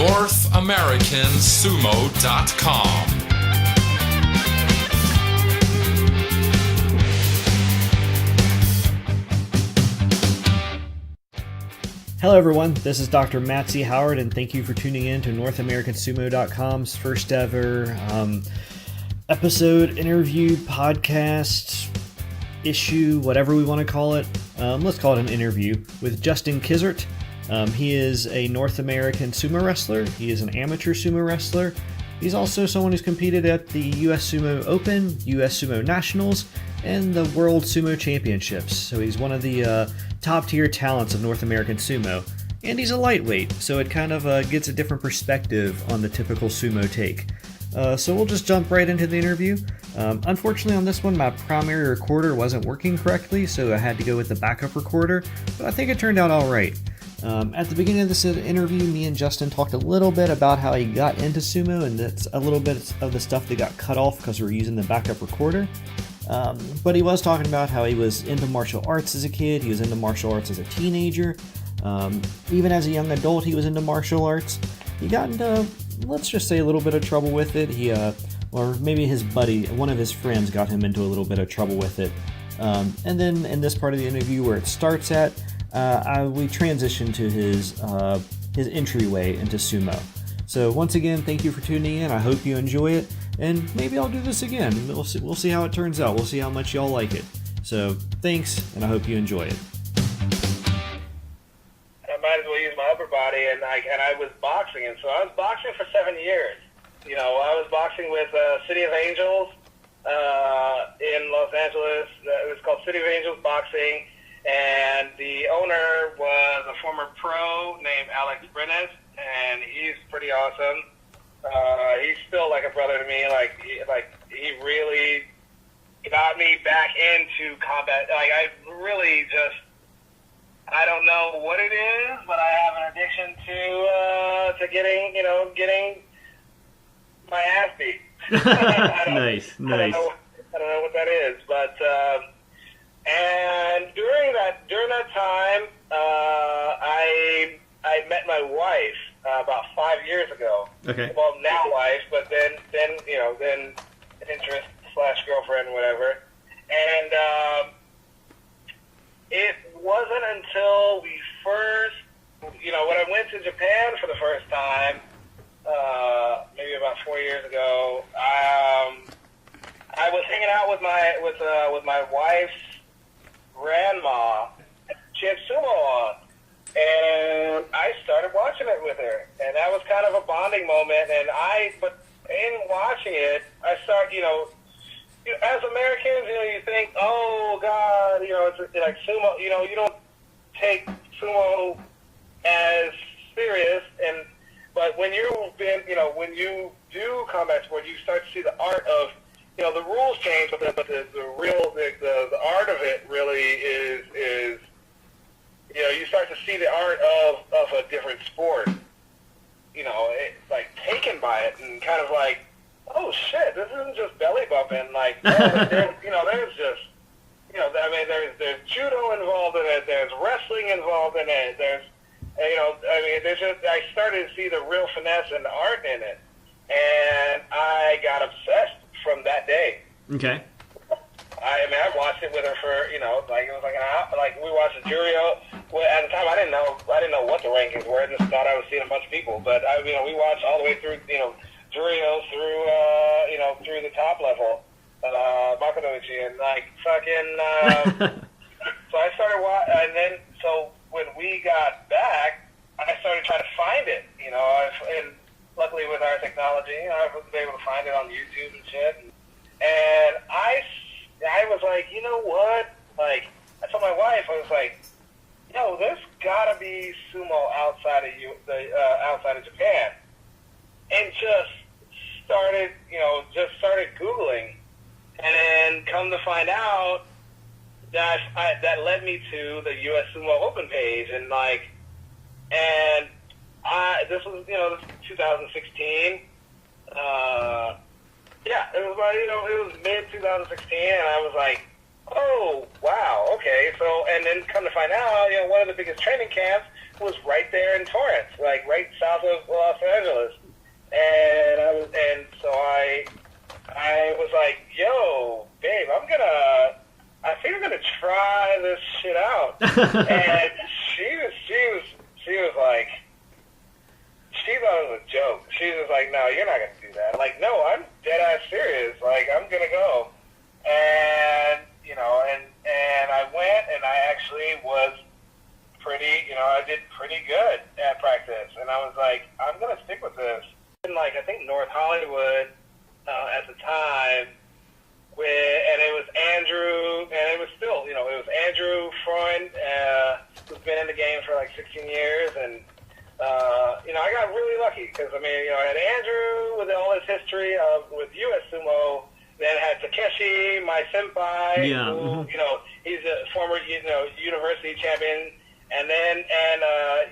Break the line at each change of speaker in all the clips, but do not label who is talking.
NorthAmericanSumo.com.
Hello everyone, this is Dr. Matt C. Howard, and thank you for tuning in to NorthAmericanSumo.com's first ever episode, interview, podcast, issue, whatever we want to call it. Let's call it an interview with Justin Kizzart. He is a North American sumo wrestler. He is an amateur sumo wrestler. He's also someone who's competed at the US Sumo Open, US Sumo Nationals, and the World Sumo Championships. So he's one of the top tier talents of North American sumo. And he's a lightweight, so it kind of gets a different perspective on the typical sumo take. So we'll just jump right into the interview. Unfortunately on this one, my primary recorder wasn't working correctly, so I had to go with the backup recorder, but I think it turned out alright. At the beginning of this interview, me and Justin talked a little bit about how he got into sumo, and that's a little bit of the stuff that got cut off because we were using the backup recorder. But he was talking about how he was into martial arts as a kid, he was into martial arts as a teenager, even as a young adult he was into martial arts. He got into, let's just say, a little bit of trouble with it. Or maybe his buddy, one of his friends, got him into a little bit of trouble with it. And then in this part of the interview where it starts at, we transition to his entryway into sumo. So once again, thank you for tuning in. I hope you enjoy it, and maybe I'll do this again. We'll see how it turns out. We'll see how much y'all like it. So thanks, and I hope you enjoy it.
I might as well use my upper body, and I was boxing, and so I was boxing for 7 years. You know, I was boxing with City of Angels in Los Angeles. It was called City of Angels Boxing. And the owner was a former pro named Alex Brenes, and he's pretty awesome. He's still like a brother to me. He really got me back into combat. I don't know what it is, but I have an addiction to getting my ass beat.
Nice.
I don't know what that is, but. And during that time, I met my wife about 5 years ago.
Okay.
Well, now wife, but then interest / girlfriend, whatever. And it wasn't until we first, when I went to Japan for the first time, maybe about 4 years ago, I was hanging out with my wife's grandma. She had sumo on, and I started watching it with her, and that was kind of a bonding moment. But in watching it, I start, as Americans, you think, oh God, it's like sumo. You don't take sumo as serious, but when when you do combat sport, you start to see the art of. The rules change, but the art of it really is you start to see the art of a different sport. It's like taken by it and kind of like, oh shit, this isn't just belly bumping. Like, there's judo involved in it. There's wrestling involved in it. I started to see the real finesse and the art in it, and I got obsessed from that day.
Okay.
I watched it with her for, it was like an hour. Like, we watched the Jurio. Well, at the time, I didn't know what the rankings were. I just thought I was seeing a bunch of people. But, we watched all the way through, Jurio through the top level. Makunoichi, and, so I started and then, so when we got back, I started trying to find it, and luckily with our technology, I was able to find it on YouTube and shit. And I was like, you know what? Like, I told my wife, I was like, there's gotta be sumo outside of Japan. And just started Googling. And then come to find out that led me to the US Sumo Open page. This was 2016. It was mid 2016, and I was like, oh wow, okay. So, and then come to find out, one of the biggest training camps was right there in Torrance, like right south of Los Angeles. And so I was like, yo, babe, I think I'm gonna try this shit out. And she was like, she thought it was a joke. She was like, no, you're not gonna do that. I'm like, no, I'm dead ass serious. Like, I'm gonna go. And and I went, and I actually was I did pretty good at practice. And I was like, I'm gonna stick with this. In like, I think North Hollywood at the time, and it was Andrew, and it was still, it was Andrew Freund, who's been in the game for like 16 years, and I got really lucky because I had Andrew with all his history with US Sumo, then had Takeshi, my senpai, who he's a former university champion, and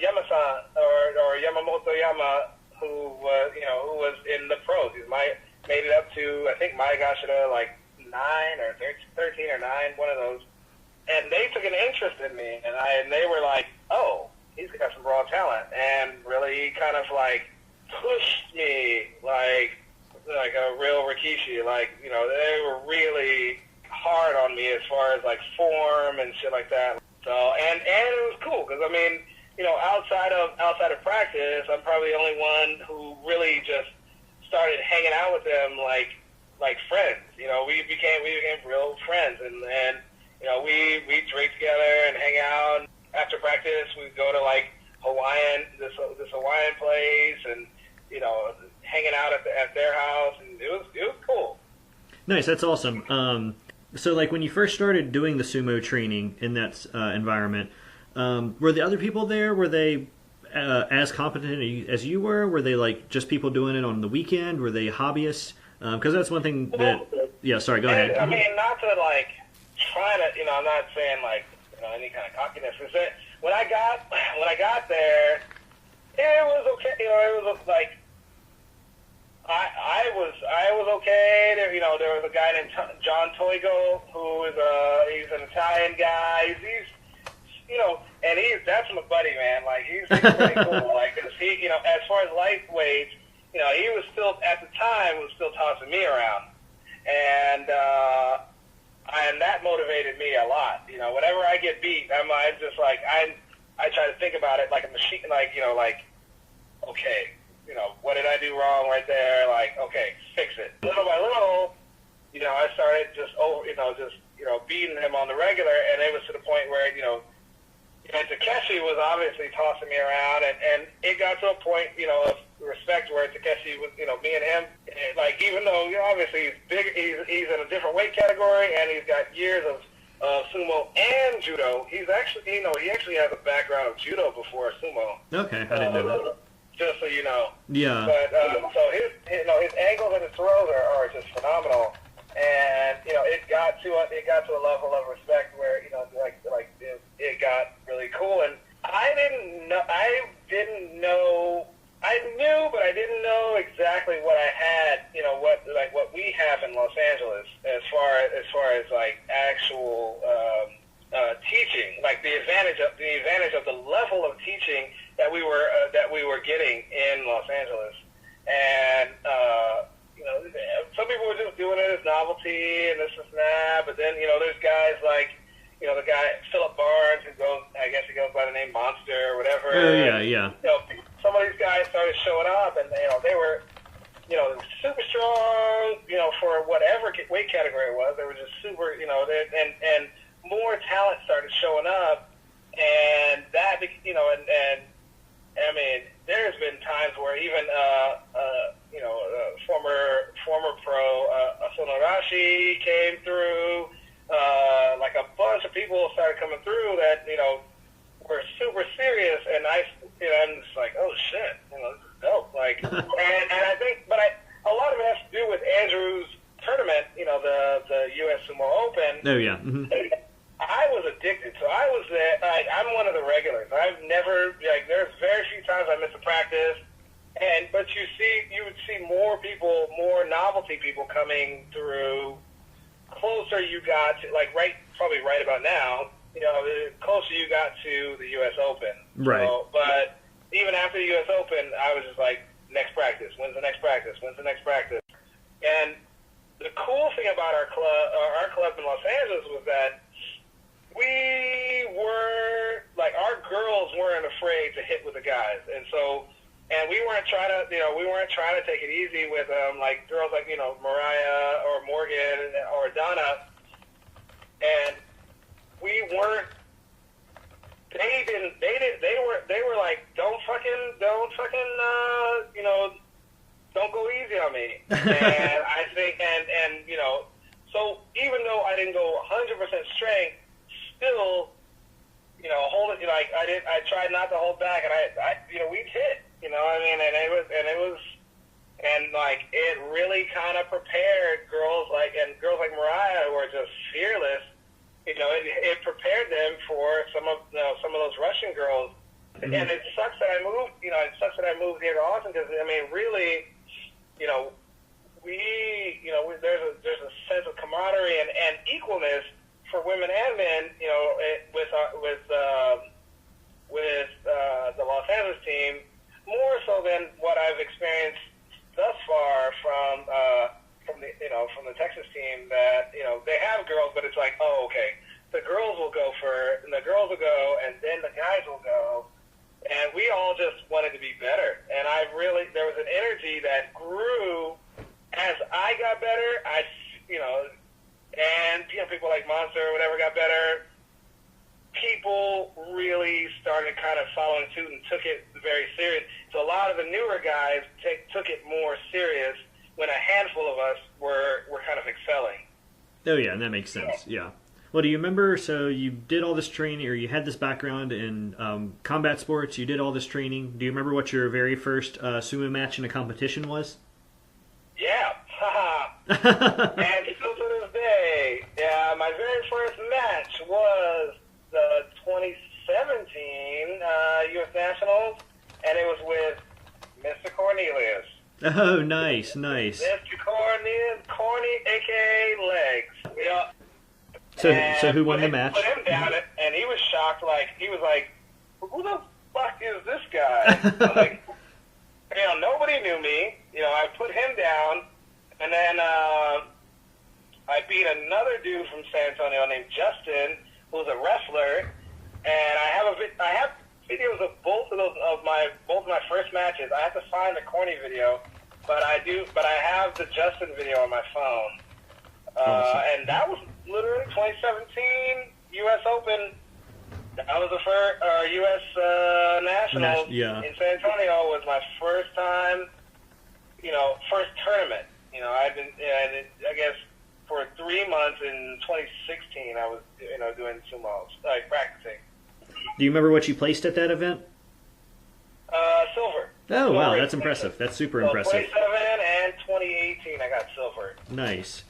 Yama-san or Yamamoto Yama, who was in the pros. He made it up to, I think, Maegashira like 9 or 13 or 9, one of those. And they took an interest in me, and they were like, oh, he's got some raw talent, and really kind of like pushed me like a real Rikishi. Like, they were really hard on me as far as like form and shit like that. So, and it was cool because outside of practice, I'm probably the only one who really just started hanging out with them like friends. We became real friends, and we drink together and hang out. After practice, we'd go to like this Hawaiian place, and hanging out at their house, and it was cool.
Nice, that's awesome. So like when you first started doing the sumo training in that environment, were the other people there? Were they as competent as you were? Were they like just people doing it on the weekend? Were they hobbyists? Because that's one thing that. Yeah, sorry. Go ahead.
I mean, not to like try to. I'm not saying like any kind of cockiness. Is that when I got there, it was okay. It was like I was okay. There, there was a guy named John Toigo who is he's an Italian guy. He's and that's my buddy, man. Like he's pretty cool. Like, 'cause he, as far as lightweights, he was still at the time tossing me around, and that motivated me a lot. Whenever I get beat, I'm just like I try to think about it like a machine, like okay, what did I do wrong right there? Like, okay, fix it. Little by little, I started just beating him on the regular, and it was to the point where and Takeshi was obviously tossing me around, and it got to a point, of respect where Takeshi was, me and him, like, even though, obviously he's big, he's in a different weight category, and he's got years of sumo and judo. He's actually, he actually has a background of judo before sumo.
Okay, I didn't know that.
Just so you know.
Yeah.
But, so his angles and his throws are just phenomenal. And it got to a level of respect where it got really cool. And I knew, but I didn't know exactly what I had. What we have in Los Angeles as far as like actual teaching, like the advantage of the level of teaching that we were getting in Los Angeles, and. Some people were just doing it as novelty and this and that, but then, there's guys like, the guy, Philip Barnes, who goes by the name Monster or whatever.
Oh, yeah.
Some of these guys started showing up, and, they were, super strong, for whatever weight category it was. They were just super, and more talent started showing up, and that, and I mean, there's been times where even, former pro, Sonorashi came through, like a bunch of people started coming through that, were super serious, and I'm just like, oh shit, this is dope. Like, and I think, but a lot of it has to do with Andrew's tournament, the US Sumo Open.
Oh yeah. Mm-hmm.
I was addicted, so I was there. I'm one of the regulars. I've never, there's very few times I miss a practice, but you would see more people, more novelty people coming through. Closer you got to, probably right about now, the closer you got to the US Open.
Right.
So, but even after the US Open, I was just like, next practice. When's the next practice? When's the next practice? And the cool thing about our club in Los Angeles was that we were, like, our girls weren't afraid to hit with the guys. And so, and we weren't trying to, take it easy with like girls like, Mariah or Morgan or Donna. And we weren't, they were like, don't go easy on me. And I think, so even though I didn't go 100% strength, still, hold it, I tried not to hold back, and we'd hit, and it really kind of prepared girls like Mariah, who are just fearless. It prepared them for some of those Russian girls. Mm-hmm. And it sucks that I moved. Here to Austin because really, there's a sense of camaraderie and equalness for women and men. With the Los Angeles team, more so than what I've experienced thus far from the Texas team. That they have girls, but it's like, oh, okay, the girls will go and then the guys will go. And we all just wanted to be better. And there was an energy that grew as I got better. And people like Monster or whatever got better. People really started kind of following suit and took it very serious. So a lot of the newer guys took it more serious when a handful of us were kind of excelling.
Oh, yeah, and that makes sense, yeah. Well, do you remember, so you did all this training, or you had this background in combat sports, you did all this training. Do you remember what your very first sumo match in a competition was?
Yeah. And still to this day, my very first match was the 2017 US Nationals, and it was with Mr. Cornelius.
Oh, nice.
Mr. Cornelius, Corny, a.k.a. Legs. Yeah.
So who won the match?
Put him down, and he was shocked. He was like, "Who the fuck is this guy?" I'm like, nobody knew me. I put him down, and then I beat another dude from San Antonio named Justin, who's a wrestler. And I have videos of both of my first matches. I have to find the Corny video, but I have the Justin video on my phone. And that was literally 2017 US Open. That was the first US Nationals in San Antonio. Was my first time, first tournament. I guess for 3 months in 2016, I was, doing sumo, practicing.
Do you remember what you placed at that event?
Silver.
Oh, wow, that's impressive. That's super impressive.
2017 and 2018, I got silver.
Nice.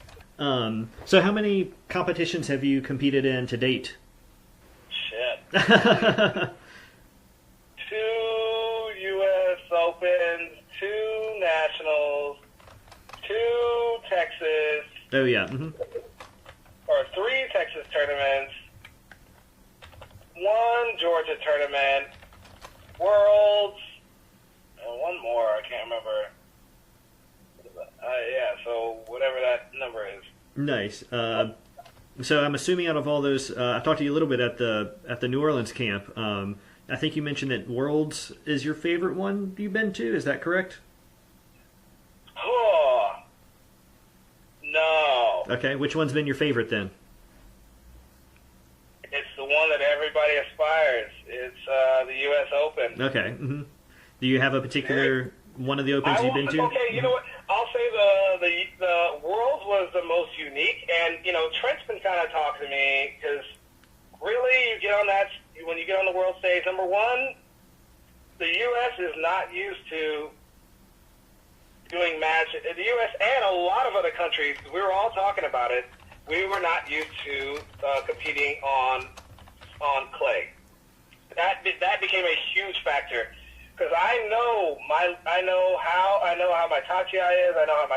So how many competitions have you competed in to date?
Shit. 2 US Opens, 2 Nationals, 2 Texas.
Oh, yeah. Mm-hmm.
Or 3 Texas tournaments, 1 Georgia tournament, Worlds, and 1 more, I can't remember. So whatever that number is.
Nice. So I'm assuming out of all those, I talked to you a little bit at the New Orleans camp. I think you mentioned that Worlds is your favorite one you've been to. Is that correct?
Oh, no.
Okay. Which one's been your favorite then?
It's the one that everybody aspires. It's the U.S. Open.
Okay. Mm-hmm. Do you have a particular one of the Opens you've been to?
Okay, you know what? I'll say the Worlds was the most unique, and Trent's been kind of talking to me because really when you get on the world stage, number one, the U.S. is not used to doing matches. The U.S. and a lot of other countries, we were all talking about it. We were not used to competing on clay. That became a huge factor. Because I know how my tachi-ai is. I know how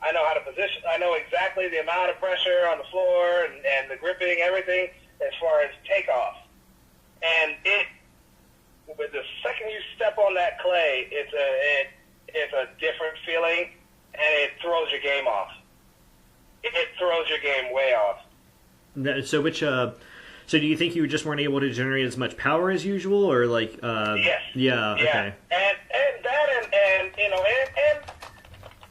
I know how to position. I know exactly the amount of pressure on the floor and the gripping, everything. as far as takeoff. And with the second you step on that clay, it's a different feeling, and it throws your game off. It throws your game way off.
So do you think you just weren't able to generate as much power as usual, or like?
Yes.
Yeah. Okay.
And that and you know and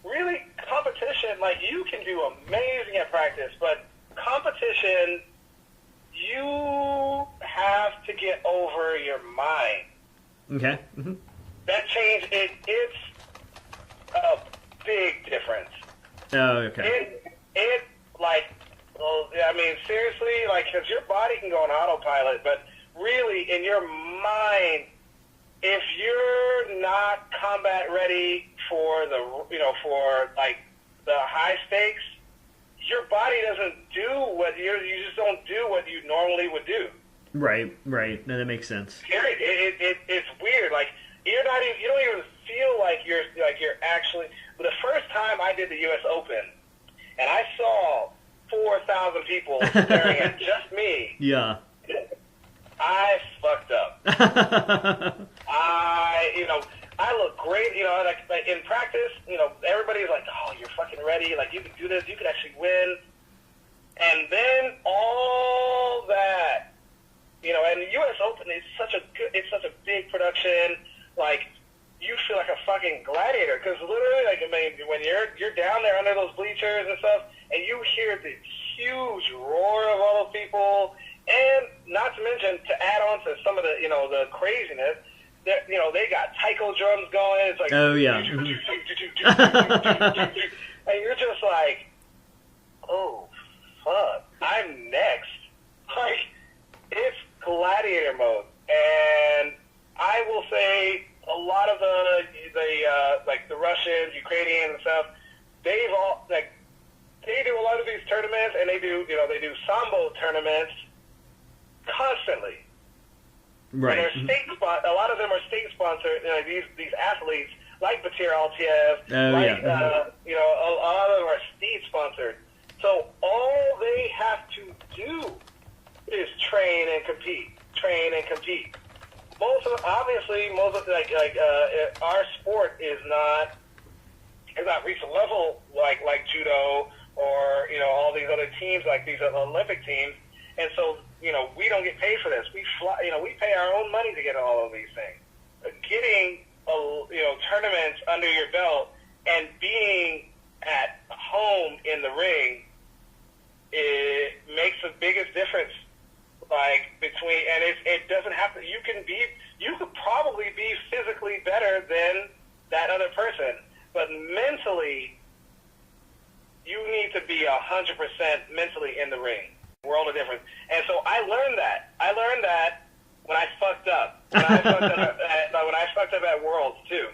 really competition, like, you can do amazing at practice, but competition, you have to get over your mind.
Okay. Mm-hmm.
That change, it's a big difference.
Oh, okay.
It like, well, I mean, seriously, like, because your body can go on autopilot, but really, in your mind, if you're not combat ready for for like the high stakes, your body doesn't do you just don't do what you normally would do.
Right. No, that makes sense.
It's weird. Like, you don't even feel like you're actually. The first time I did the US Open, and I saw 4,000 people staring at just me.
Yeah.
I fucked up. I look great, like in practice, everybody's like, oh, you're fucking ready, like, you can do this, you can actually win. And then all that, and the US Open is such a big production, like, you feel like a fucking gladiator, because literally, like, I mean, when you're down there under those bleachers and stuff, and you hear the huge roar of all those people, and not to mention, to add on to some of the, the craziness, they got taiko drums going. It's like,
oh yeah,
and you're just like, oh fuck, I'm next. Like, it's gladiator mode, and I will say a lot of the like the Russians, Ukrainians, and stuff, they do a lot of these tournaments, and they do sambo tournaments constantly.
Right.
And a lot of them are state sponsored. These athletes like Batir Altiev, a lot of them are state sponsored. So all they have to do is train and compete. Most of our sport is not reached a level like judo or all these other teams, like these Olympic teams, and so we don't get paid for this. We pay our own money to get all of these things. Getting tournaments under your belt and being at home in the ring, it makes the biggest difference. Like, it doesn't have to. You could probably be physically better than that other person, but mentally, you need to be 100% mentally in the ring. World of difference. And so I learned that when I fucked up. When I fucked up at Worlds too.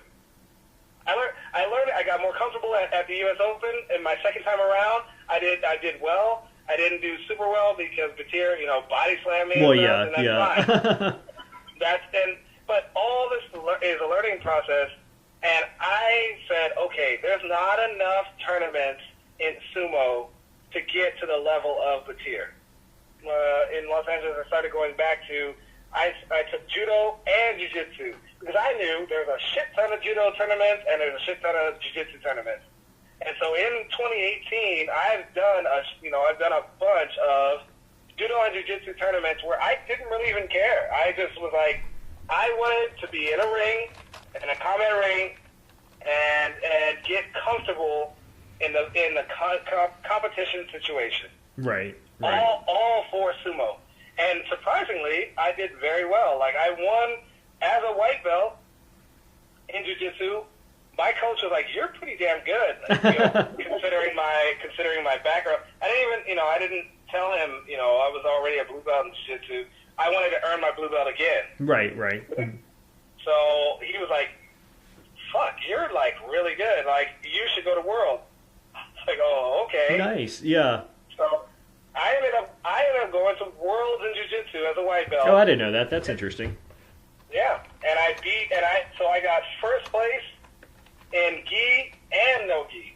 I learned. I got more comfortable at the US Open, and my second time around, I did well. I didn't do super well because Batir, body slammed me.
Well,
and that's
fine.
But all this is a learning process, and I said, okay, there's not enough tournaments in sumo to get to the level of Batir. In Los Angeles, I started going back to, I took judo and jiu-jitsu, because I knew there's a shit ton of judo tournaments and there's a shit ton of jiu-jitsu tournaments. And so in 2018, I've done a bunch of judo and jiu-jitsu tournaments where I didn't really even care. I just was like, I wanted to be in a ring, in a combat ring, and get comfortable in the competition situation.
Right.
All for sumo. And surprisingly, I did very well. Like, I won as a white belt in jiu-jitsu. My coach was like, "You're pretty damn good," considering my background. I didn't tell him, I was already a blue belt in jiu-jitsu. I wanted to earn my blue belt again. Right. So he was like, "Fuck, you're like really good. Like, you should go to World." Like, oh, okay.
Nice, yeah.
So I ended up going to Worlds in jiu-jitsu as a white belt.
Oh, I didn't know that. That's interesting.
Yeah, and I got first place in gi and no gi.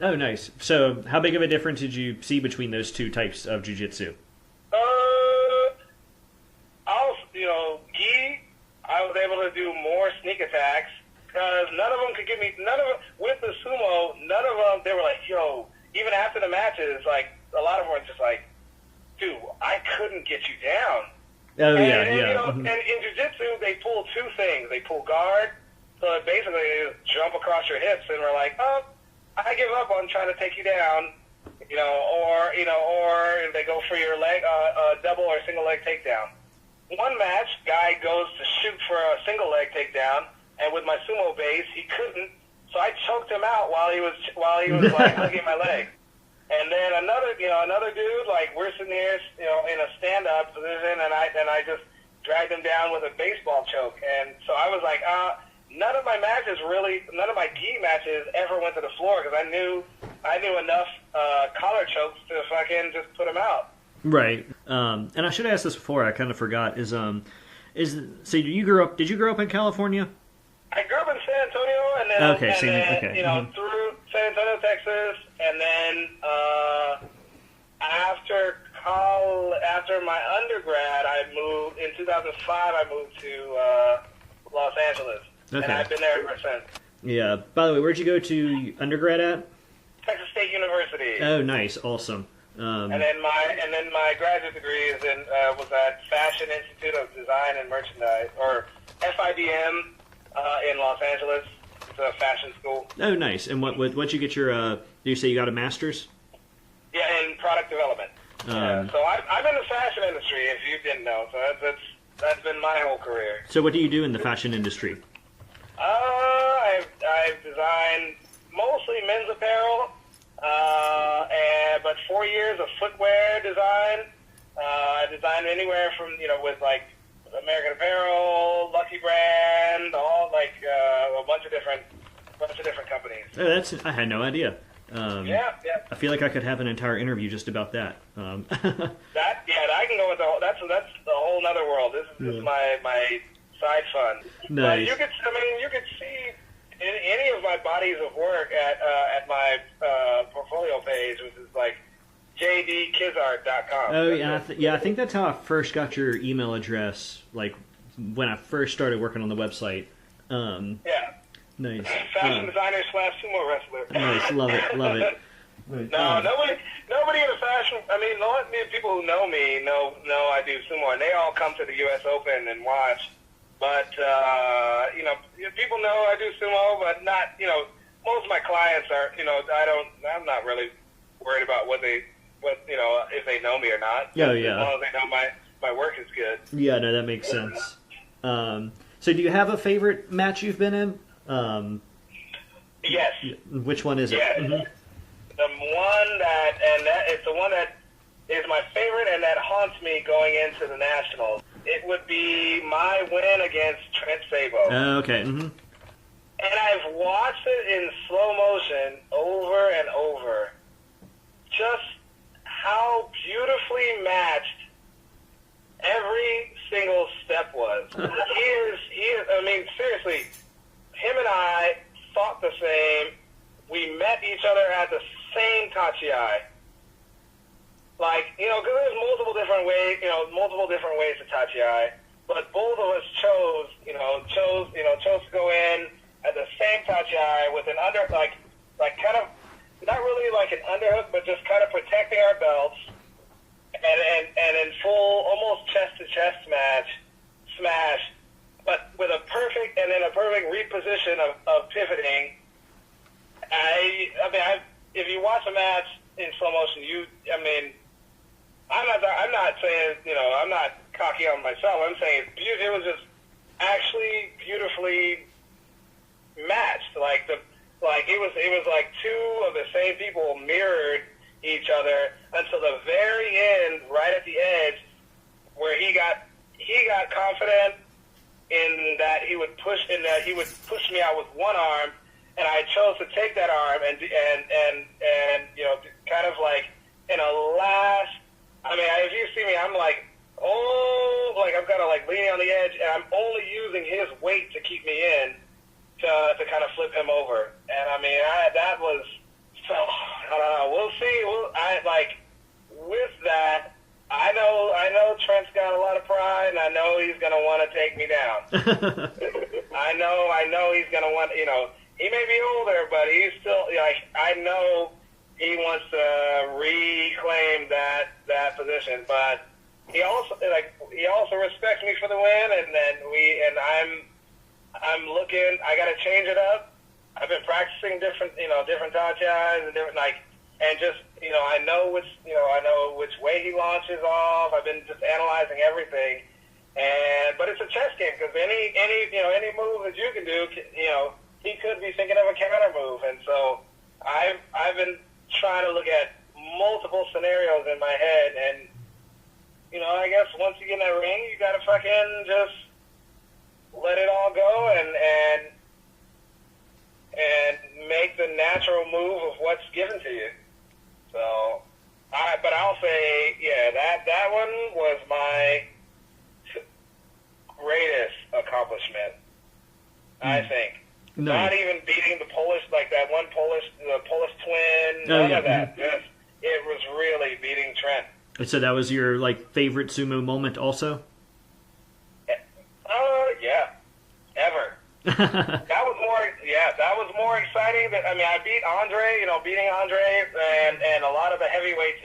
Oh, nice. So how big of a difference did you see between those two types of jiu-jitsu?
sneak attacks because none of them could give me with the sumo. None of them. They were like, yo. Even after the matches, like a lot of them were just like, dude, I couldn't get you down.
Oh,
and,
yeah,
and,
yeah.
You know, and in jiu-jitsu, they pull two things. They pull guard, so basically they just jump across your hips, and we're like, oh, I give up on trying to take you down, or if they go for your leg, double or single leg takedown. One match, guy goes to shoot for a single leg takedown, and with my sumo base, he couldn't, so I choked him out while he was like hugging my leg. And then another dude, like we're sitting here, in a stand-up position, and I just dragged him down with a baseball choke. And so I was like, none of my gi matches ever went to the floor because I knew enough collar chokes to fucking just put him out.
Right. And I should have asked this before. I kind of forgot. So did you grow up in California?
I grew up in San Antonio, and then through San Antonio, Texas, and then after my undergrad, I moved in 2005. I moved to Los Angeles, and I've been there ever since.
Yeah. By the way, where'd you go to undergrad at?
Texas State University.
Oh, nice, awesome.
And then my graduate degree was at Fashion Institute of Design and Merchandise, or FIDM. In Los Angeles. It's a fashion school.
Oh, nice. And once you get your, do you say you got a master's?
Yeah, in product development. So I'm in the fashion industry, if you didn't know. So that's been my whole career.
So what do you do in the fashion industry?
I've designed mostly men's apparel, but 4 years of footwear design. I designed anywhere from, with like American Apparel, Lucky Brand, all like a bunch of different companies.
Oh, I had no idea.
Yeah.
I feel like I could have an entire interview just about that.
I can go with that's the whole nother world. This is my side fun.
Nice.
But you could see any of my bodies of work at my portfolio page, which is like jdkizzart.com.
Oh, yeah, I think that's how I first got your email address, like, when I first started working on the website.
Yeah.
Nice.
Fashion designer / sumo wrestler.
Nice, love it.
No, nobody in the fashion, a lot of people who know me know I do sumo, and they all come to the US Open and watch. But, people know I do sumo, but not, most of my clients are, I'm not really worried about if they know me or not.
Oh, yeah.
As long as they know my work is good.
Yeah, no, that makes sense. So do you have a favorite match you've been in?
Yes.
Which one is it?
Yes.
Mm-hmm.
It's the one that is my favorite and that haunts me going into the Nationals. It would be my win against Trent Sabo.
Okay. Mm-hmm.
And I've watched it in slow motion over and over. Just how beautifully matched every single step was. He is, seriously, him and I thought the same. We met each other at the same tachi-ai. Like, because there's multiple different ways to tachi-ai, but both of us chose to go in at the same tachi-ai with an kind of, not really like an underhook, but just kind of protecting our belts, and in full, almost chest-to-chest smash, but with a perfect reposition of pivoting. If you watch a match in slow motion, I'm not saying, I'm not cocky on myself. I'm saying it was just actually beautifully matched. It was like two of the same people mirrored each other until the very end, right at the edge, where he got confident in that he would push me out with one arm, and I chose to take that arm and kind of like in a last. If you see me, I'm like, I'm kind of like leaning on the edge, and I'm only using his weight to keep me in to kind of flip him over. And that was so. I don't know. We'll see. With that, I know Trent's got a lot of pride, and I know he's gonna want to take me down. I know I know he's gonna want. He may be older, but he's still like I know he wants to reclaim that position. But he also respects me for the win, and I'm looking. I got to change it up. I've been practicing different tachas and different and just I know which way he launches off. I've been just analyzing everything, but it's a chess game because any move that you can do, he could be thinking of a counter move, and so I've been trying to look at multiple scenarios in my head, and I guess once you get in that ring, you gotta fucking just let it all go and make the natural move of what's given to you. So, but I'll say, that one was my greatest accomplishment. I think.
No.
Not even beating the Polish, the Polish twin, none of that. Just, it was really beating Trent.
So that was your favorite sumo moment, also?
Yeah, ever. That was more exciting. I beat Andre. Beating Andre and a lot of the heavyweights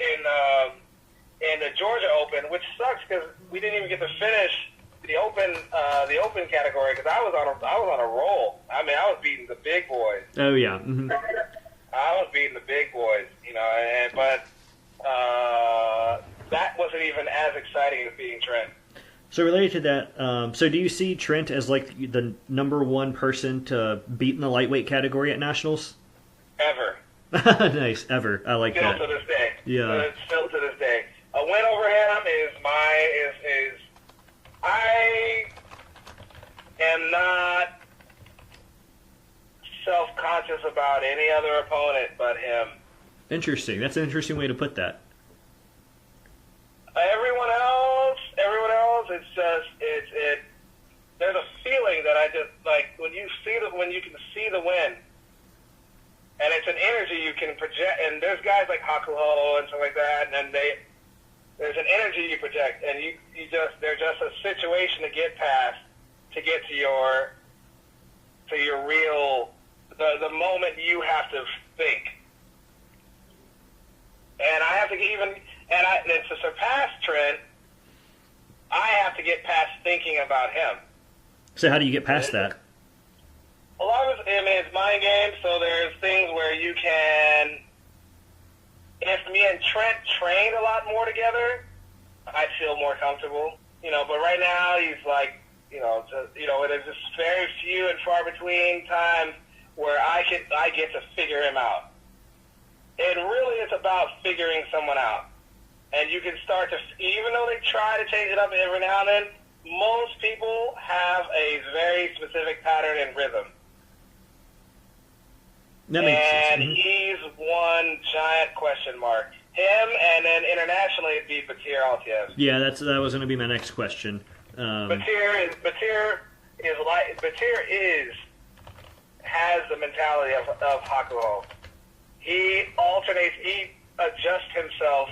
in the Georgia Open, which sucks because we didn't even get to finish the open category because I was on a roll. I was beating the big boys.
Oh yeah. Mm-hmm.
I was beating the big boys, but that wasn't even as exciting as beating Trent.
So related to that, so do you see Trent as the number one person to beat in the lightweight category at Nationals?
Ever.
Nice, ever. I like that.
Still to this day.
Yeah.
Still to this day. A win over him is I am not self-conscious about any other opponent but him.
Interesting. That's an interesting way to put that.
Everyone else, it's just there's a feeling that I just when you can see the win, and it's an energy you can project. And there's guys like Hakuho and stuff like that, and there's an energy you project, and they're just a situation to get past, to get to your real the moment you have to think, and I have to and to surpass Trent, I have to get past thinking about him.
So how do you get past that?
A lot of it's mind games, so there's things where you can. If me and Trent trained a lot more together, I'd feel more comfortable. But right now he's there's just very few and far between times where I get to figure him out. It really is about figuring someone out. And you can start to, even though they try to change it up every now and then, most people have a very specific pattern and rhythm.
That makes sense.
And he's one giant question mark. Him, and then internationally it'd be Batir Altiev.
Yeah, that was going to be my next question.
Batir has the mentality of Hakuho. He adjusts himself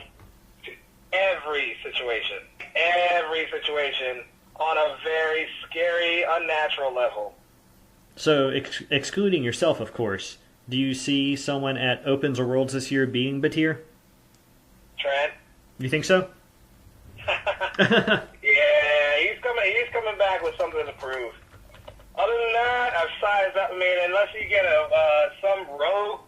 to every situation on a very scary, unnatural level.
So, excluding yourself, of course, do you see someone at Opens or Worlds this year beating Batir?
Trent?
You think so?
Yeah, he's coming back with something to prove. Other than that, I've sized up. Unless you get some rogue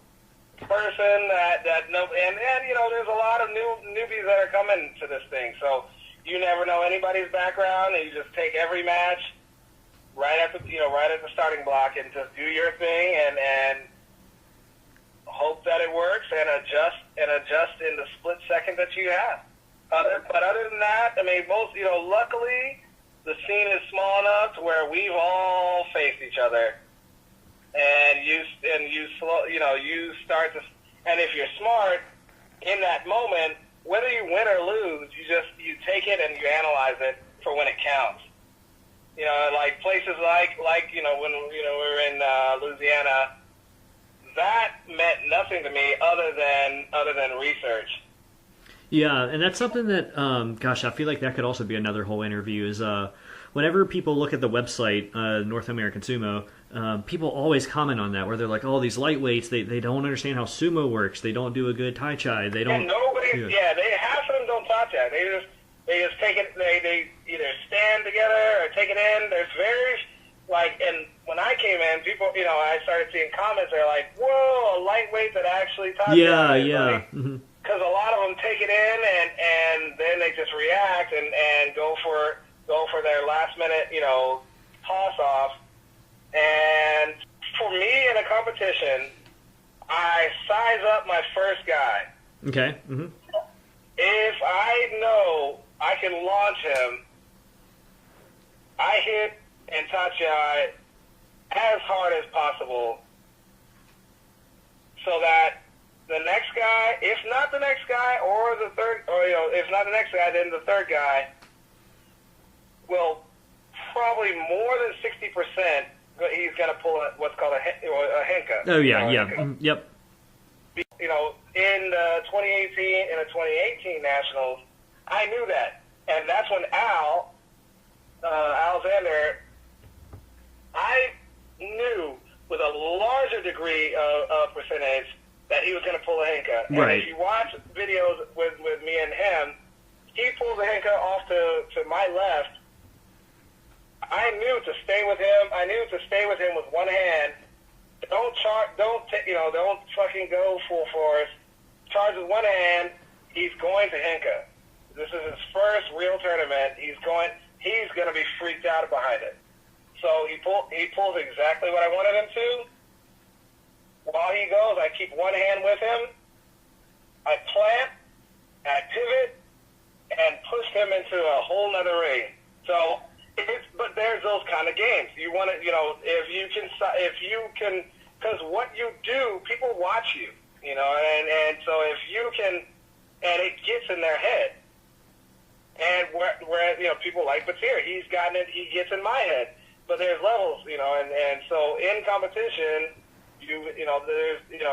person that and there's a lot of newbies that are coming to this thing, so you never know anybody's background, and you just take every match right at the starting block and just do your thing and hope that it works and adjust in the split second that you have. But other than that, luckily the scene is small enough to where we've all faced each other. And you start to, and if you're smart in that moment, whether you win or lose, you take it and you analyze it for when it counts. Places like when we were in Louisiana, that meant nothing to me other than research.
Yeah, and that's something that, I feel like that could also be another whole interview. Is whenever people look at the website, North American Sumo, people always comment on that, where they're like, "Oh, these lightweights, they don't understand how sumo works. They don't do a good tai chi. They don't."
And they half of them don't tai chi. They just take it. They either stand together or take it in. There's very and when I came in, people, I started seeing comments. They're like, "Whoa, a lightweight that actually tai chi."
Yeah.
Because a lot of them take it in and then they just react and go for their last minute, toss off. And for me in a competition, I size up my first guy.
Okay. Mm-hmm.
If I know I can launch him, I hit and touch as hard as possible so that the next guy, if not the next guy or the third, or if not the next guy, then the third guy will probably more than 60%. He's going to pull what's called a henka.
Oh yeah, yeah, yep.
In the 2018 Nationals, I knew that, and that's when Alexander, I knew with a larger degree of percentage that he was going to pull a henka. And
right.
If you watch videos with me and him, he pulls the henka off to my left. I knew to stay with him. I knew to stay with him with one hand. Don't fucking go full force. Charge with one hand. He's going to henka. This is his first real tournament. He's going to be freaked out behind it. So he pulls exactly what I wanted him to. While he goes, I keep one hand with him. I plant, I pivot, and push him into a whole nother ring. So, but there's those kind of games. You want to, if you can, because what you do, people watch you, and so if you can, and it gets in their head. And where people like Batir, he's gotten it, he gets in my head. But there's levels, and so in competition,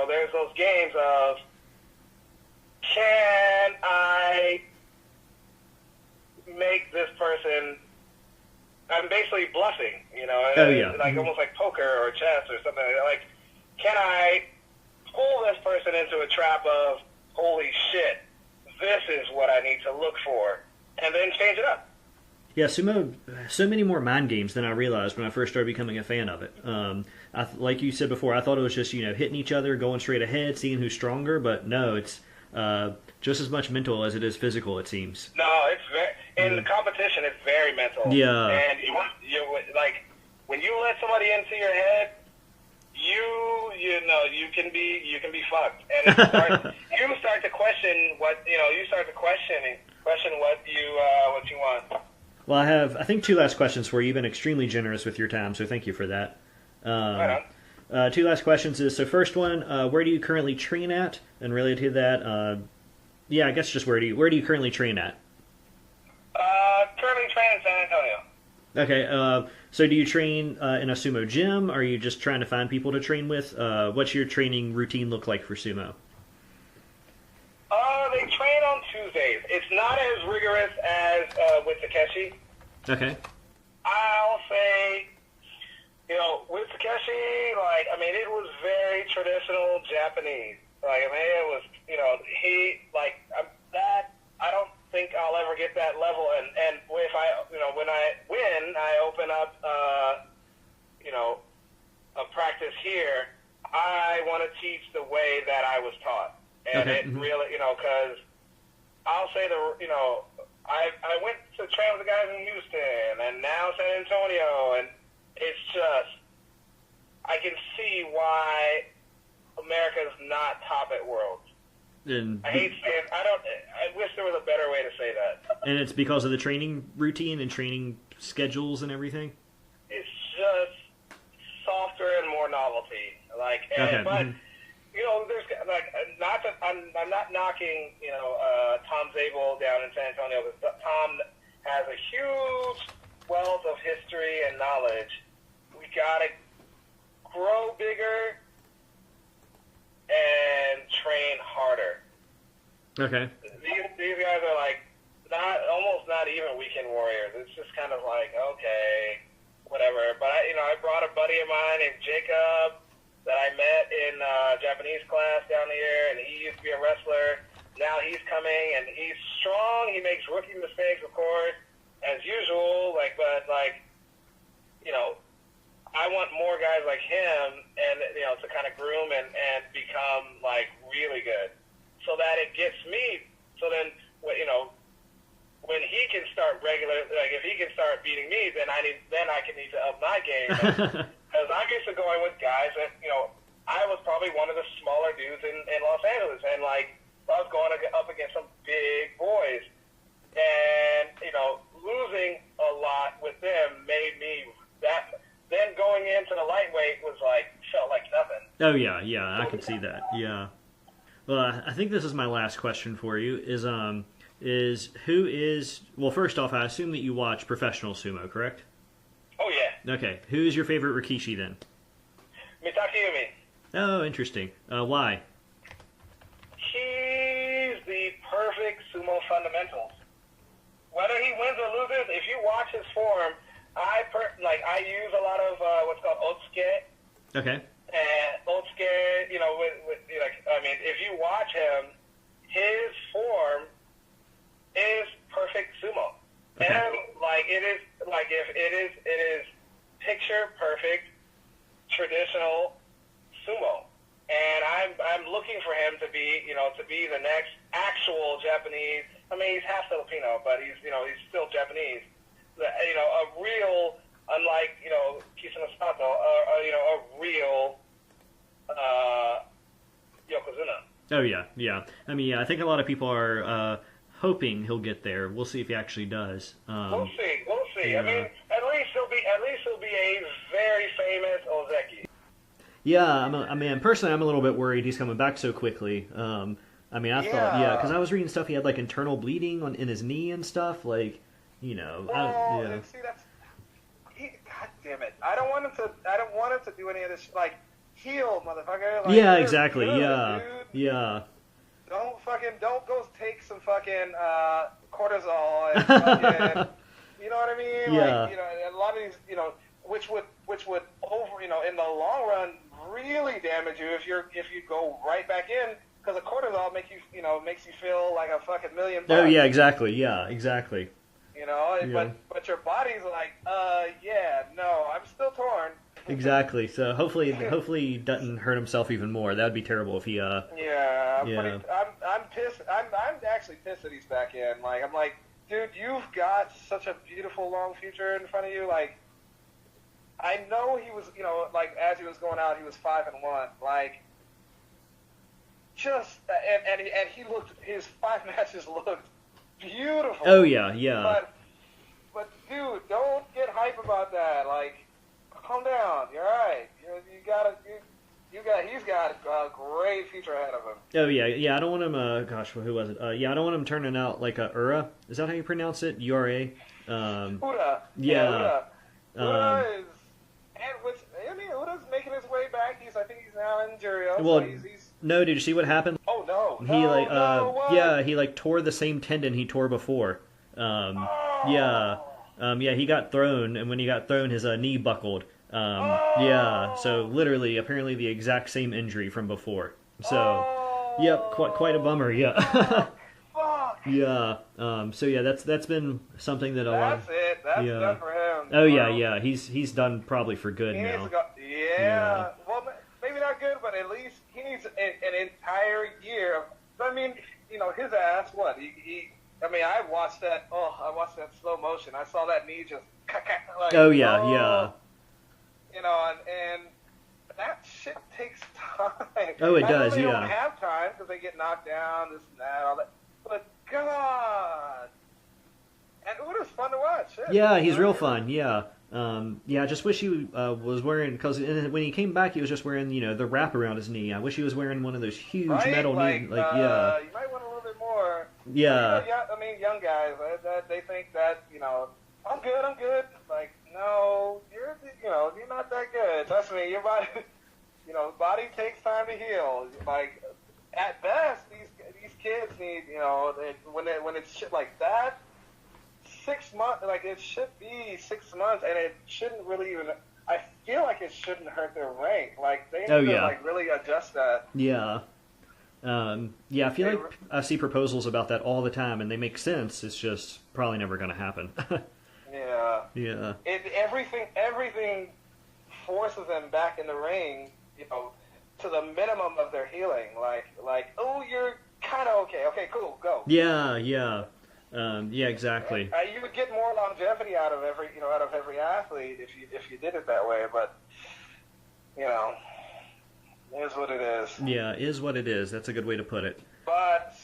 there's those games of, can I make this person? I'm basically bluffing, almost like poker or chess or something like. Can I pull this person into a trap of, holy shit, this is what I need to look for, and then change it up?
Yeah, sumo, so many more mind games than I realized when I first started becoming a fan of it. Like you said before, I thought it was just, hitting each other, going straight ahead, seeing who's stronger, but no, it's just as much mental as it is physical, it seems.
No, it's in the competition, it's very mental.
Yeah.
And you when you let somebody into your head, you can be fucked. And you start to question what what you want.
Well, I have, I think, 2 last questions for you. You've been extremely generous with your time, so thank you for that.
Right on.
2 last questions is, so first one, where do you currently train at? And related to that, I guess just where do you currently train at?
Currently train in San Antonio.
Okay, so do you train in a sumo gym? Or are you just trying to find people to train with? What's your training routine look like for sumo?
They train on Tuesdays. It's not as rigorous as with Takeshi.
Okay.
I'll say, with Takeshi, it was very traditional Japanese. It was, that, I don't think I'll ever get that level. And if when I win, I open up, a practice here, I want to teach the way that I was taught. And
okay.
It really, because I'll say I went to train with the guys in Houston and now San Antonio, and it's just, I can see why America's not top at Worlds.
And
I hate saying, I wish there was a better way to say that.
And it's because of the training routine and training schedules and everything?
It's just softer and more novelty.
Okay.
But, there's I'm not knocking, Tom Zabel down in San Antonio, but Tom has a huge wealth of history and knowledge. We gotta grow bigger and train harder.
Okay.
These guys are almost not even weekend warriors. It's just kind of like, okay, whatever. But I brought a buddy of mine named Jacob that I met in Japanese class down here, and he used to be a wrestler. Now he's coming, and he's strong. He makes rookie mistakes, of course, as usual. I want more guys like him, and to kind of groom and become like really good, so that it gets me. So then, when he can start if he can start beating me, then I can need to up my game. Because I'm used to going with guys that I was probably one of the smaller dudes in Los Angeles, and I was going up against some big boys, and losing a lot with them made me that. Then going into the lightweight felt like nothing.
Oh yeah, I can see that. Yeah. Well, I think this is my last question for you. Well, first off, I assume that you watch professional sumo, correct?
Oh yeah.
Okay. Who is your favorite Rikishi then?
Misaki.
Oh, interesting. Why?
He's the perfect sumo fundamentals. Whether he wins or loses, if you watch his form, I use a lot of what's called otsuke.
Okay.
And otsuke, if you watch him, his form is perfect sumo.
Okay.
And it is picture perfect traditional sumo. And I'm looking for him to be the next actual Japanese. I mean, he's half Filipino, but he's still Japanese. A real, unlike, Kisuna Sato, a real Yokozuna.
Oh, yeah. I mean, I think a lot of people are hoping he'll get there. We'll see if he actually does.
We'll see.
Yeah.
I mean, at least he'll be a very famous Ozeki.
Yeah, personally, I'm a little bit worried he's coming back so quickly. Thought, because I was reading stuff, he had, internal bleeding in his knee and stuff,
See, God damn it! I don't want him to do any of this. Heal, motherfucker.
Yeah, exactly.
Good,
Yeah,
dude.
yeah.
Don't go take some fucking cortisol and fucking, you know what I mean?
Yeah.
A lot of these, which would in the long run really damage you if you go right back in, because the cortisol makes you feel like a fucking $1,000,000.
Oh yeah, exactly. Yeah, exactly.
Yeah. But your body's like, no, I'm still torn.
Exactly. So hopefully he doesn't hurt himself even more. That'd be terrible if he.
I'm pissed. I'm actually pissed that he's back in. I'm like, dude, you've got such a beautiful long future in front of you. I know he was, as he was going out, he was 5-1. And he looked. His 5 matches looked beautiful.
Oh yeah.
But dude, don't get hype about that. Calm down. You're right. He's got a great future ahead of him.
Oh yeah. I don't want him. Gosh, who was it? I don't want him turning out like a Ura. Is that how you pronounce it? Ura.
Ura.
Yeah.
Ura is, Ura's making his way back. I think he's now in Juryo.
Well,
so he's
no. Did you see what happened?
Oh no.
He tore the same tendon he tore before. He got thrown, and when he got thrown, his knee buckled. So literally, apparently the exact same injury from before. So, yep, quite a bummer. Yeah.
Fuck.
Yeah. That's been something that a lot.
That's it. That's done for him.
Oh yeah. He's done probably for good
he
now.
Needs to go, yeah. Well, maybe not good, but at least he needs an entire year. His ass. What I watched that. I watched that slow motion. I saw that knee just.
Yeah.
And that shit takes time.
Oh, it does.
They
Yeah.
don't have time because they get knocked down, this and that, all that. But God, and Uda's fun to watch. Shit.
Yeah, he's real fun. Yeah. I just wish he was wearing, because when he came back, he was just wearing the wrap around his knee. I wish he was wearing one of those huge metal knee.
You might want a little bit more.
Yeah.
Young guys, they think that I'm good. No, you're not that good. Trust me, your body, body takes time to heal. At best, these kids need, when it's shit like that, 6 months. Like, it should be 6 months, and it shouldn't really even. I feel like it shouldn't hurt their rank. Like, they need to like really adjust that.
Yeah. I feel like I see proposals about that all the time, and they make sense. It's just probably never going to happen.
Yeah.
Yeah.
Everything forces them back in the ring, you know, to the minimum of their healing. Like, oh, you're kind of okay. Okay, cool, go.
Yeah. Exactly.
You would get more longevity out of every athlete if you did it that way, but you know, it is what it is.
Yeah, is what it is. That's a good way to put it.
But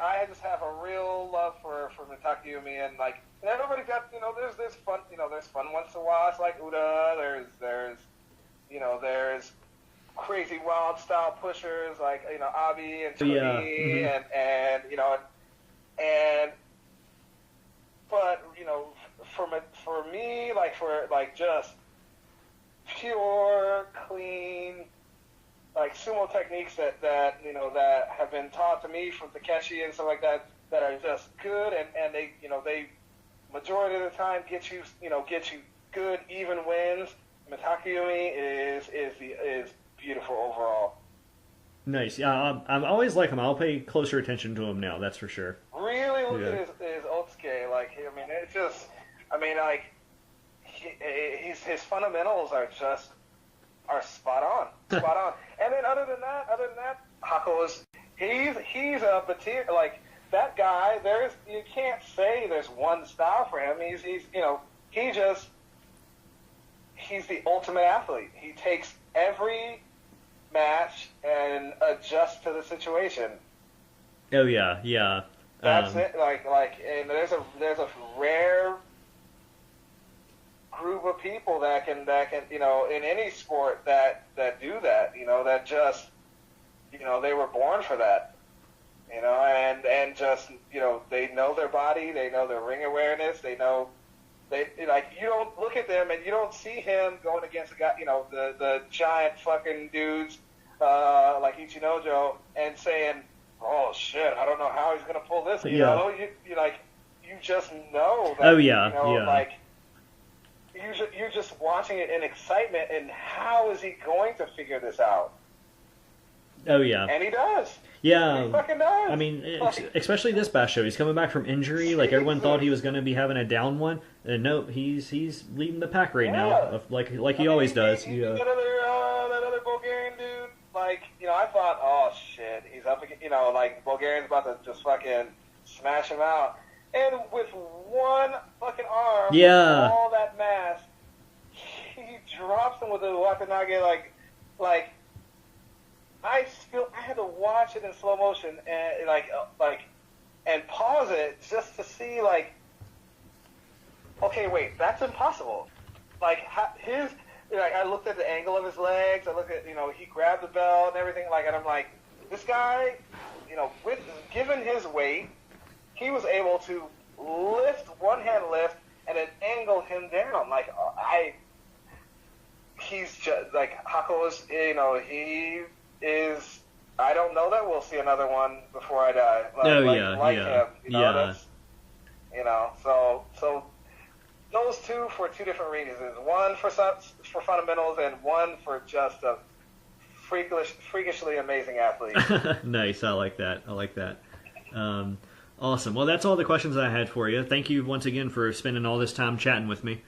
I just have a real love for Mitakeumi, and like everybody got, you know, there's fun, you know, there's fun ones to watch, like Uda. There's crazy wild style pushers like, you know, Abi and Tony, and you know, and but you know, for me, like for like just pure, clean, like sumo techniques that you know that have been taught to me from Takeshi and stuff like that are just good, and they, you know, they majority of the time get you good even wins. Mitakeumi is beautiful overall.
Nice. Yeah, I always like him. I'll pay closer attention to him now. That's for sure.
Really look at his Otsuke. Like, I mean, it's just, I mean, like, his fundamentals are spot on. And then other than that, Hako's, he's a batir, like, that guy, you can't say there's one style for him. He's you know, he's the ultimate athlete. He takes every match and adjusts to the situation.
Oh yeah.
That's it. Like, and there's a rare group of people that can, you know, in any sport that do that, you know, that just, you know, they were born for that, you know, and just, you know, they know their body, they know their ring awareness, they know, like, you don't look at them and you don't see him going against a guy, you know, the giant fucking dudes like Ichinojo, and saying, oh shit, I don't know how he's gonna pull this. You know, you like, you just know that. Oh yeah, you know, like, you're just watching it in excitement, and how is he going to figure this out?
Oh yeah,
and he does.
Yeah,
he fucking does.
I mean, especially this past show, he's coming back from injury. Like, everyone thought he was going to be having a down one, and nope, he's leading the pack right now, like he always does.
That other Bulgarian dude, like, you know, I thought, oh shit, he's up again, you know, like, Bulgarian's about to just fucking smash him out, and with one fucking arm, with all that mass, he drops him with a Watanage, like. I had to watch it in slow motion and and pause it just to see, like, okay, wait, that's impossible. Like, I looked at the angle of his legs. I looked at, you know, he grabbed the belt and everything, like, and I'm like, this guy, you know, given his weight, he was able to lift one hand lift and then angle him down. Like, he's just like Hako's, you know, he is, I don't know that we'll see another one before I die. Him, you know, that's, you know, so those two for two different reasons. One for fundamentals, and one for just a freakishly amazing athlete.
Nice, I like that. Awesome. Well, that's all the questions I had for you. Thank you once again for spending all this time chatting with me.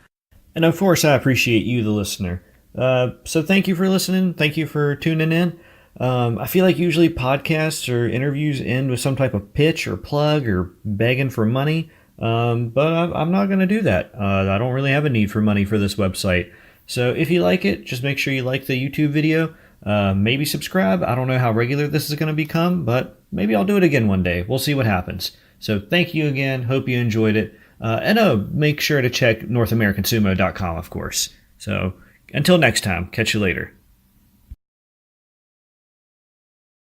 And of course, I appreciate you, the listener. So thank you for listening. Thank you for tuning in. I feel like usually podcasts or interviews end with some type of pitch or plug or begging for money, but I'm not going to do that. I don't really have a need for money for this website. So if you like it, just make sure you like the YouTube video. Maybe subscribe. I don't know how regular this is going to become, but maybe I'll do it again one day. We'll see what happens. So thank you again. Hope you enjoyed it. And make sure to check NorthAmericanSumo.com, of course. So until next time, catch you later.